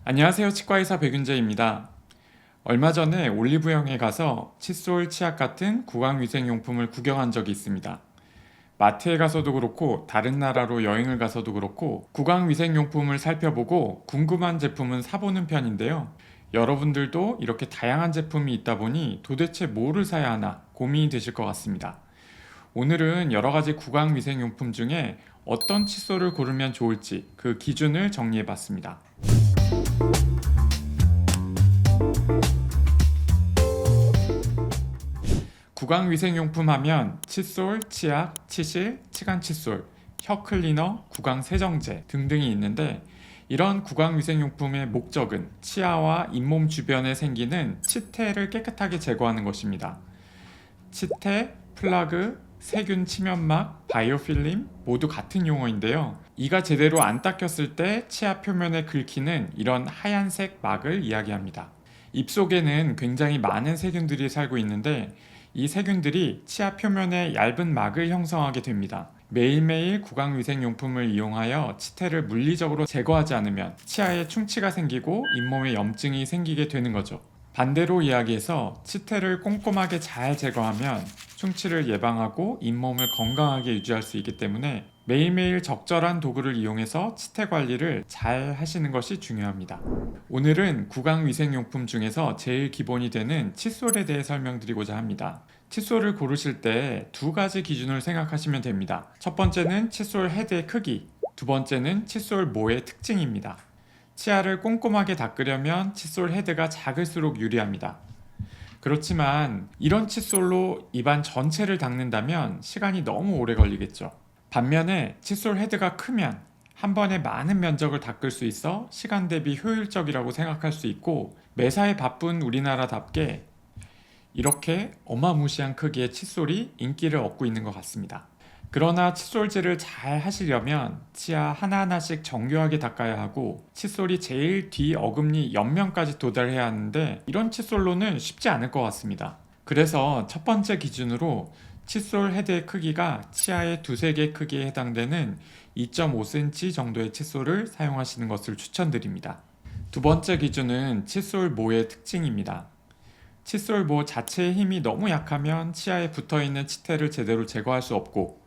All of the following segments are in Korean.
안녕하세요. 치과의사 백윤재입니다. 얼마 전에 올리브영에 가서 칫솔, 치약 같은 구강위생용품을 구경한 적이 있습니다. 마트에 가서도 그렇고 다른 나라로 여행을 가서도 그렇고 구강위생용품을 살펴보고 궁금한 제품은 사보는 편인데요. 여러분들도 이렇게 다양한 제품이 있다 보니 도대체 뭐를 사야 하나 고민이 되실 것 같습니다. 오늘은 여러 가지 구강위생용품 중에 어떤 칫솔을 고르면 좋을지 그 기준을 정리해 봤습니다. 구강위생용품 하면 칫솔, 치약, 치실, 치간칫솔, 혀클리너, 구강세정제 등등이 있는데 이런 구강위생용품의 목적은 치아와 잇몸 주변에 생기는 치태를 깨끗하게 제거하는 것입니다. 치태, 플라그, 세균 침연막, 바이오필름 모두 같은 용어인데요. 이가 제대로 안 닦였을 때 치아 표면에 긁히는 이런 하얀색 막을 이야기합니다. 입 속에는 굉장히 많은 세균들이 살고 있는데 이 세균들이 치아 표면에 얇은 막을 형성하게 됩니다. 매일매일 구강위생용품을 이용하여 치태를 물리적으로 제거하지 않으면 치아에 충치가 생기고 잇몸에 염증이 생기게 되는 거죠. 반대로 이야기해서 치태를 꼼꼼하게 잘 제거하면 충치를 예방하고 잇몸을 건강하게 유지할 수 있기 때문에 매일매일 적절한 도구를 이용해서 치태 관리를 잘 하시는 것이 중요합니다. 오늘은 구강위생용품 중에서 제일 기본이 되는 칫솔에 대해 설명드리고자 합니다. 칫솔을 고르실 때 두 가지 기준을 생각하시면 됩니다. 첫 번째는 칫솔 헤드의 크기, 두 번째는 칫솔 모의 특징입니다. 치아를 꼼꼼하게 닦으려면 칫솔 헤드가 작을수록 유리합니다. 그렇지만 이런 칫솔로 입안 전체를 닦는다면 시간이 너무 오래 걸리겠죠. 반면에 칫솔 헤드가 크면 한 번에 많은 면적을 닦을 수 있어 시간 대비 효율적이라고 생각할 수 있고 매사에 바쁜 우리나라답게 이렇게 어마무시한 크기의 칫솔이 인기를 얻고 있는 것 같습니다. 그러나 칫솔질을 잘 하시려면 치아 하나하나씩 정교하게 닦아야 하고 칫솔이 제일 뒤 어금니 옆면까지 도달해야 하는데 이런 칫솔로는 쉽지 않을 것 같습니다. 그래서 첫 번째 기준으로 칫솔 헤드의 크기가 치아의 두세 개 크기에 해당되는 2.5cm 정도의 칫솔을 사용하시는 것을 추천드립니다. 두 번째 기준은 칫솔 모의 특징입니다. 칫솔 모 자체의 힘이 너무 약하면 치아에 붙어있는 치태를 제대로 제거할 수 없고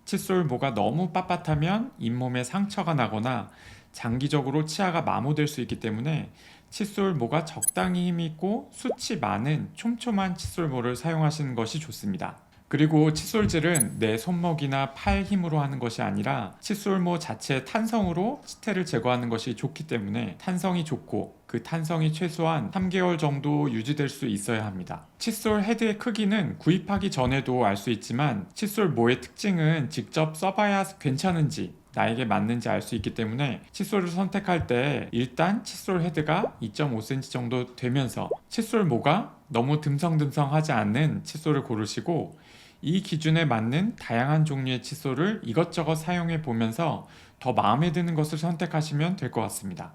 칫솔 모가 너무 빳빳하면 잇몸에 상처가 나거나 장기적으로 치아가 마모될 수 있기 때문에 칫솔 모가 적당히 힘이 있고 숱이 많은 촘촘한 칫솔 모를 사용하시는 것이 좋습니다. 그리고 칫솔질은 내 손목이나 팔 힘으로 하는 것이 아니라 칫솔모 자체의 탄성으로 치태를 제거하는 것이 좋기 때문에 탄성이 좋고 그 탄성이 최소한 3개월 정도 유지될 수 있어야 합니다. 칫솔 헤드의 크기는 구입하기 전에도 알 수 있지만 칫솔 모의 특징은 직접 써봐야 괜찮은지 나에게 맞는지 알 수 있기 때문에 칫솔을 선택할 때 일단 칫솔 헤드가 2.5cm 정도 되면서 칫솔 모가 너무 듬성듬성하지 않는 칫솔을 고르시고 이 기준에 맞는 다양한 종류의 칫솔을 이것저것 사용해 보면서 더 마음에 드는 것을 선택하시면 될 것 같습니다.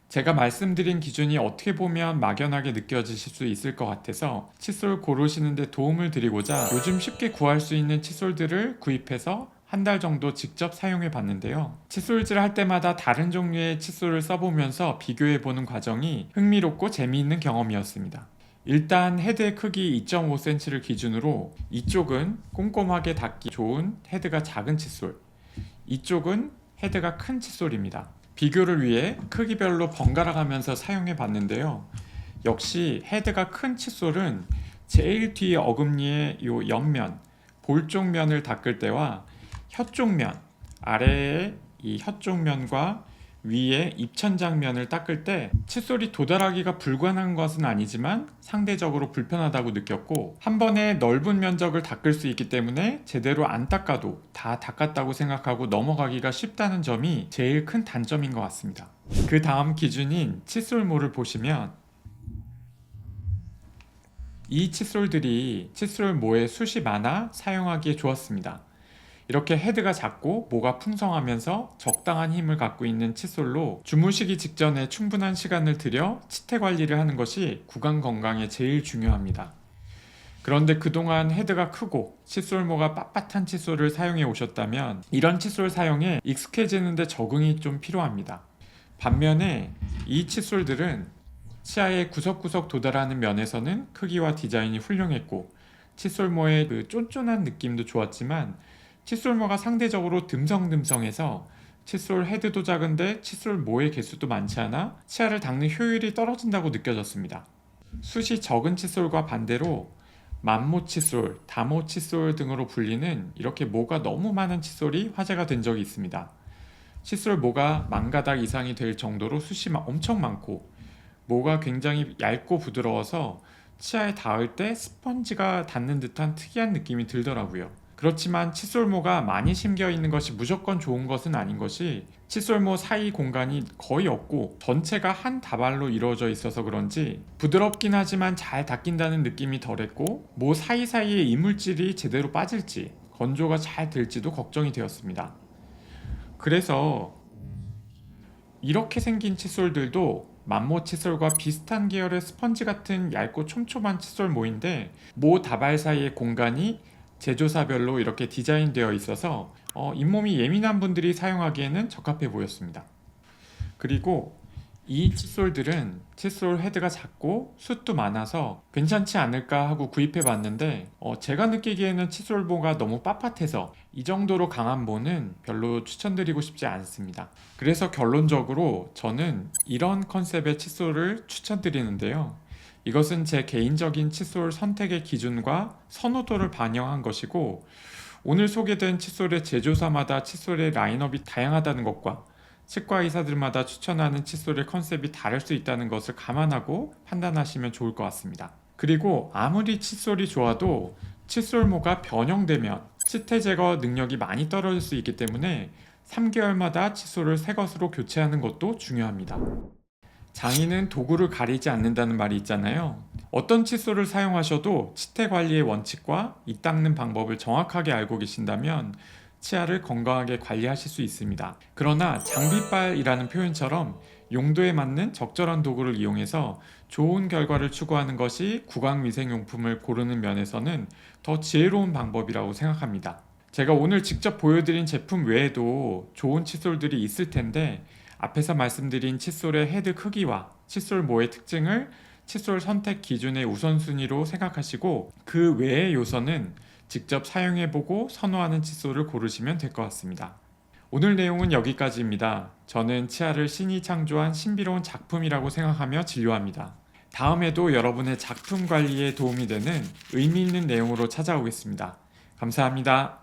제가 말씀드린 기준이 어떻게 보면 막연하게 느껴지실 수 있을 것 같아서 칫솔 고르시는 데 도움을 드리고자 요즘 쉽게 구할 수 있는 칫솔들을 구입해서 한 달 정도 직접 사용해 봤는데요. 칫솔질 할 때마다 다른 종류의 칫솔을 써보면서 비교해 보는 과정이 흥미롭고 재미있는 경험이었습니다. 일단 헤드의 크기 2.5cm를 기준으로 이쪽은 꼼꼼하게 닦기 좋은 헤드가 작은 칫솔, 이쪽은 헤드가 큰 칫솔입니다. 비교를 위해 크기별로 번갈아 가면서 사용해 봤는데요. 역시 헤드가 큰 칫솔은 제일 뒤에 어금니의 요 옆면, 볼 쪽 면을 닦을 때와 혀 쪽 면, 아래의 이 혀 쪽 면과 위에 입천장 면을 닦을 때 칫솔이 도달하기가 불가능한 것은 아니지만 상대적으로 불편하다고 느꼈고 한 번에 넓은 면적을 닦을 수 있기 때문에 제대로 안 닦아도 다 닦았다고 생각하고 넘어가기가 쉽다는 점이 제일 큰 단점인 것 같습니다. 그 다음 기준인 칫솔모를 보시면 이 칫솔들이 칫솔모의 숱이 많아 사용하기에 좋았습니다. 이렇게 헤드가 작고 모가 풍성하면서 적당한 힘을 갖고 있는 칫솔로 주무시기 직전에 충분한 시간을 들여 치태 관리를 하는 것이 구강 건강에 제일 중요합니다. 그런데 그동안 헤드가 크고 칫솔모가 빳빳한 칫솔을 사용해 오셨다면 이런 칫솔 사용에 익숙해지는데 적응이 좀 필요합니다. 반면에 이 칫솔들은 치아의 구석구석 도달하는 면에서는 크기와 디자인이 훌륭했고 칫솔모의 그 쫀쫀한 느낌도 좋았지만 칫솔모가 상대적으로 듬성듬성해서 칫솔 헤드도 작은데 칫솔모의 개수도 많지 않아 치아를 닦는 효율이 떨어진다고 느껴졌습니다. 숱이 적은 칫솔과 반대로 만모 칫솔, 다모 칫솔 등으로 불리는 이렇게 모가 너무 많은 칫솔이 화제가 된 적이 있습니다. 칫솔 모가 만 가닥 이상이 될 정도로 숱이 엄청 많고 모가 굉장히 얇고 부드러워서 치아에 닿을 때 스펀지가 닿는 듯한 특이한 느낌이 들더라고요. 그렇지만 칫솔모가 많이 심겨 있는 것이 무조건 좋은 것은 아닌 것이 칫솔모 사이 공간이 거의 없고 전체가 한 다발로 이루어져 있어서 그런지 부드럽긴 하지만 잘 닦인다는 느낌이 덜했고 모 사이사이에 이물질이 제대로 빠질지 건조가 잘 될지도 걱정이 되었습니다. 그래서 이렇게 생긴 칫솔들도 만모 칫솔과 비슷한 계열의 스펀지 같은 얇고 촘촘한 칫솔모인데 모 다발 사이의 공간이 제조사별로 이렇게 디자인되어 있어서 잇몸이 예민한 분들이 사용하기에는 적합해 보였습니다. 그리고 이 칫솔들은 칫솔 헤드가 작고 숱도 많아서 괜찮지 않을까 하고 구입해 봤는데 제가 느끼기에는 칫솔모가 너무 빳빳해서 이 정도로 강한 모는 별로 추천드리고 싶지 않습니다. 그래서 결론적으로 저는 이런 컨셉의 칫솔을 추천드리는데요. 이것은 제 개인적인 칫솔 선택의 기준과 선호도를 반영한 것이고 오늘 소개된 칫솔의 제조사마다 칫솔의 라인업이 다양하다는 것과 치과 의사들마다 추천하는 칫솔의 컨셉이 다를 수 있다는 것을 감안하고 판단하시면 좋을 것 같습니다. 그리고 아무리 칫솔이 좋아도 칫솔모가 변형되면 치태 제거 능력이 많이 떨어질 수 있기 때문에 3개월마다 칫솔을 새 것으로 교체하는 것도 중요합니다. 장인은 도구를 가리지 않는다는 말이 있잖아요. 어떤 칫솔을 사용하셔도 치태 관리의 원칙과 이 닦는 방법을 정확하게 알고 계신다면 치아를 건강하게 관리하실 수 있습니다. 그러나 장비빨이라는 표현처럼 용도에 맞는 적절한 도구를 이용해서 좋은 결과를 추구하는 것이 구강위생용품을 고르는 면에서는 더 지혜로운 방법이라고 생각합니다. 제가 오늘 직접 보여드린 제품 외에도 좋은 칫솔들이 있을 텐데 앞에서 말씀드린 칫솔의 헤드 크기와 칫솔모의 특징을 칫솔 선택 기준의 우선순위로 생각하시고 그 외의 요소는 직접 사용해보고 선호하는 칫솔을 고르시면 될 것 같습니다. 오늘 내용은 여기까지입니다. 저는 치아를 신이 창조한 신비로운 작품이라고 생각하며 진료합니다. 다음에도 여러분의 작품 관리에 도움이 되는 의미 있는 내용으로 찾아오겠습니다. 감사합니다.